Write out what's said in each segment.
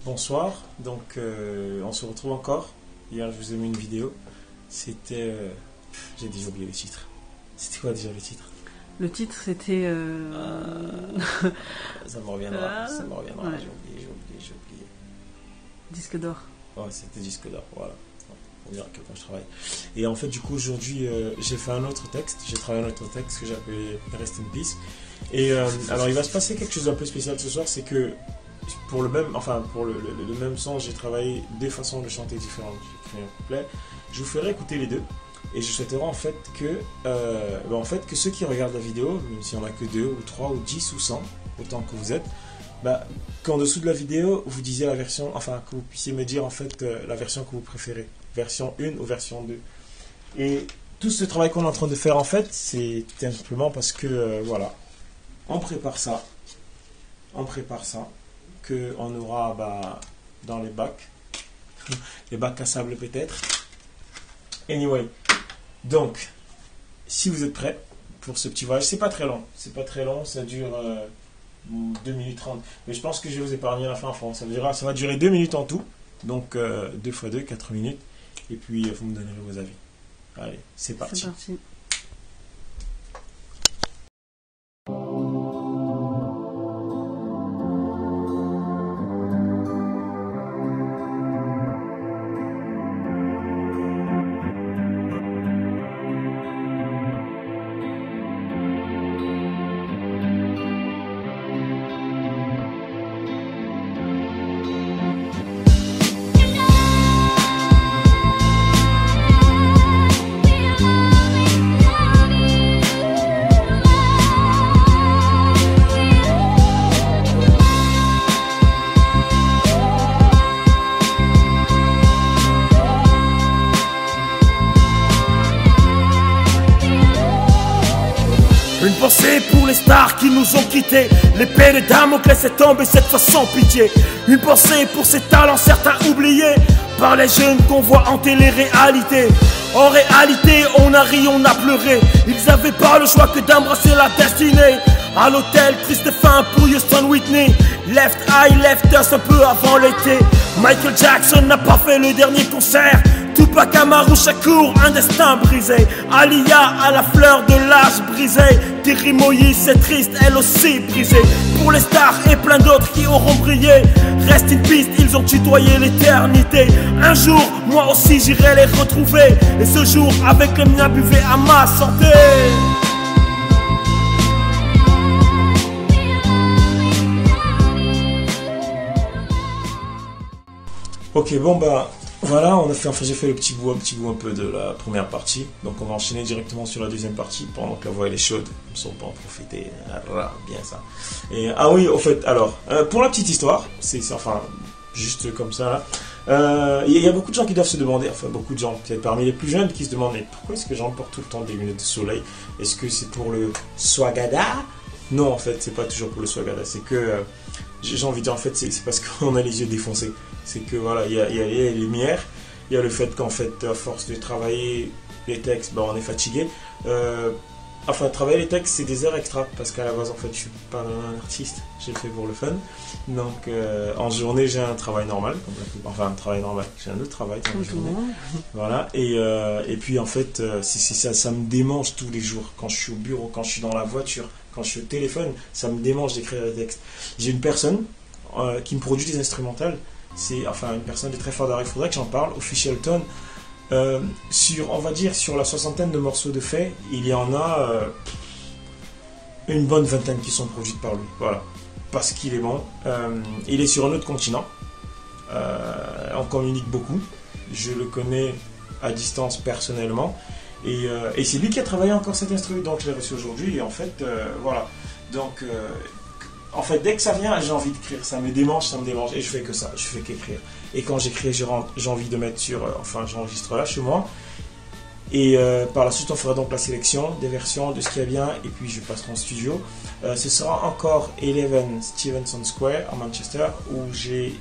Bonsoir, on se retrouve encore. Hier je vous ai mis une vidéo. C'était... j'ai déjà oublié le titre. C'était quoi déjà le titre? Le titre c'était... Ça me reviendra, Ouais. j'ai oublié. Disque d'or. Ouais, c'était disque d'or, voilà. Pour dire à quel point je travaille. Et en fait du coup aujourd'hui j'ai fait un autre texte. J'ai travaillé un autre texte que j'ai appelé Rest in Peace. Et alors il va se passer quelque chose d'un peu spécial ce soir, c'est que pour le même sens, j'ai travaillé deux façons de chanter différentes. J'ai créé un couplet. Je vous ferai écouter les deux. Et je souhaiterais en fait que ceux qui regardent la vidéo, même s'il n'y en a que 2 ou 3 ou 10 ou 100, autant que vous êtes, qu'en dessous de la vidéo, vous disiez la version, enfin que vous puissiez me dire en fait la version que vous préférez. Version 1 ou version 2. Et tout ce travail qu'on est en train de faire en fait, c'est tout simplement parce que voilà, on prépare ça, qu'on aura dans les bacs à sable peut-être. Anyway, donc, si vous êtes prêts pour ce petit voyage, c'est pas très long, ça dure 2 minutes 30, mais je pense que je vais vous épargner la fin, ça va durer 2 minutes en tout, donc 2 x 2, 4 minutes, et puis vous me donnerez vos avis. Allez, c'est parti. C'est parti. Une pensée pour les stars qui nous ont quittés. L'épée de Damoclès est tombée cette fois sans pitié. Une pensée pour ces talents certains oubliés par les jeunes qu'on voit en télé-réalité. En réalité on a ri, on a pleuré. Ils avaient pas le choix que d'embrasser la destinée. À l'hôtel, triste fin pour Houston Whitney. Left Eye, Left Us un peu avant l'été. Michael Jackson n'a pas fait le dernier concert. Tupac Amaru Shakur, un destin brisé. Alia à la fleur de l'âge brisé. Thierry Moïse, c'est triste, elle aussi brisée. Pour les stars et plein d'autres qui auront brillé. Rest in peace, ils ont tutoyé l'éternité. Un jour, moi aussi j'irai les retrouver. Et ce jour, avec le mien, buvez à ma santé. Ok, voilà, j'ai fait le petit bout un peu de la première partie. Donc on va enchaîner directement sur la deuxième partie pendant que la voix elle est chaude. Comme ça on peut en profiter. Bien ça. Et oui, au fait, alors, pour la petite histoire, c'est juste comme ça. Il y a beaucoup de gens qui doivent se demander, beaucoup de gens, peut-être parmi les plus jeunes, qui se demandent mais pourquoi est-ce que j'emporte tout le temps des lunettes de soleil? Est-ce que c'est pour le swagada? Non, en fait, c'est pas toujours pour le swagada. C'est que j'ai envie de dire, en fait, c'est parce qu'on a les yeux défoncés. C'est que voilà, il y a les lumières, il y a le fait qu'en fait, à force de travailler les textes, on est fatigué. Travailler les textes, c'est des heures extra, parce qu'à la base, en fait, je suis pas un artiste, j'ai le fait pour le fun. Donc, en journée, j'ai un travail normal, j'ai un autre travail dans la journée. Voilà, et puis en fait, ça me démange tous les jours, quand je suis au bureau, quand je suis dans la voiture, quand je suis au téléphone, ça me démange d'écrire les textes. J'ai une personne qui me produit des instrumentales. C'est une personne de très fort d'art, il faudrait que j'en parle, Officialton. Sur la soixantaine de morceaux de fait, il y en a une bonne vingtaine qui sont produites par lui. Voilà, parce qu'il est bon. Il est sur un autre continent. On communique beaucoup. Je le connais à distance personnellement. Et c'est lui qui a travaillé encore cet instrument, donc je l'ai reçu aujourd'hui. Et en fait, voilà. Donc, dès que ça vient, j'ai envie d'écrire. Ça me démange, et je fais que ça. Je fais qu'écrire. Et quand j'écris, j'ai envie de mettre j'enregistre là chez moi. Et par la suite, on fera donc la sélection des versions de ce qu'il y a bien. Et puis, je passerai en studio. Ce sera encore 11 Stevenson Square à Manchester, où j'ai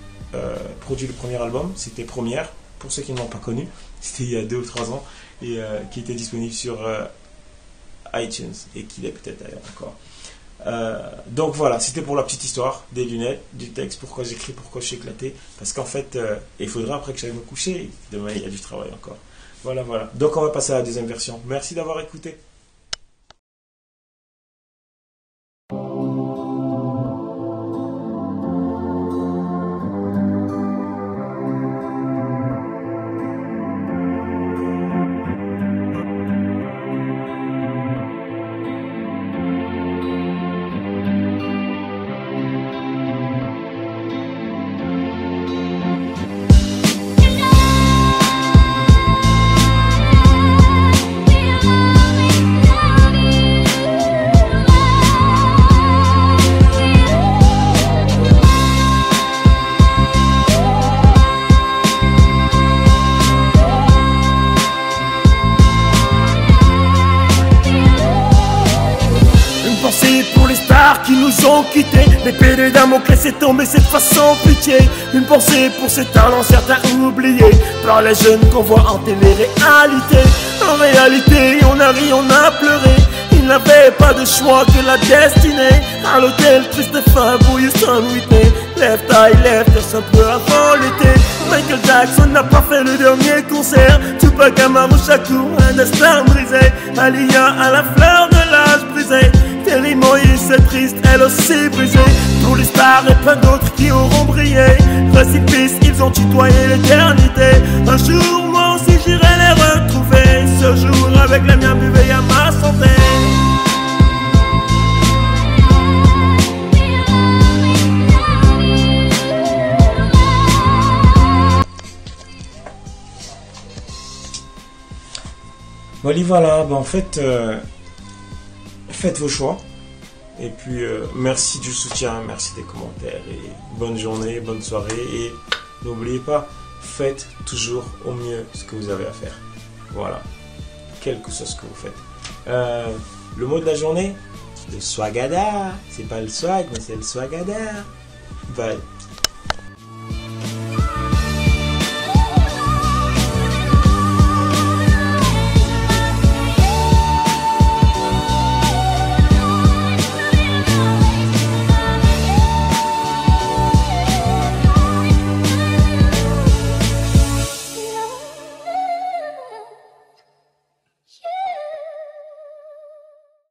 produit le premier album. C'était Première, pour ceux qui ne l'ont pas connu. C'était il y a 2 ou 3 ans. Et qui était disponible sur iTunes. Et qui l'est peut-être d'ailleurs encore. Donc voilà, c'était pour la petite histoire des lunettes, du texte, pourquoi j'écris, pourquoi je suis éclaté. Parce qu'en fait, il faudra après que j'aille me coucher. Demain, il y a du travail encore. Voilà, voilà. Donc on va passer à la deuxième version. Merci d'avoir écouté. Pour les stars qui nous ont quittés, l'épée de Damoclès est tombée cette fois sans pitié. Une pensée pour ces talents certains oubliés par les jeunes qu'on voit en télé-réalité. En réalité on a ri, on a pleuré. Ils n'avaient pas de choix que la destinée. À l'hôtel Christopher, Houston, Whitney, Left Eye, Left Us un peu avant l'été. Michael Jackson n'a pas fait le dernier concert. Tupac Amaru Shakur, un destin brisé. Alia à la fleur de l'âge brisé. Terry Moïse, c'est triste, elle aussi brisée. Tous les stars et plein d'autres qui auront brillé. Récipice, ils ont tutoyé l'éternité. Un jour, moi aussi j'irai les retrouver. Ce jour, avec les miens, buvez à ma santé. Voilà, en fait, faites vos choix. Et puis, merci du soutien, merci des commentaires. Et bonne journée, bonne soirée. Et n'oubliez pas, faites toujours au mieux ce que vous avez à faire. Voilà, quel que soit ce que vous faites. Le mot de la journée, le swagada. C'est pas le swag, mais c'est le swagada. Bye.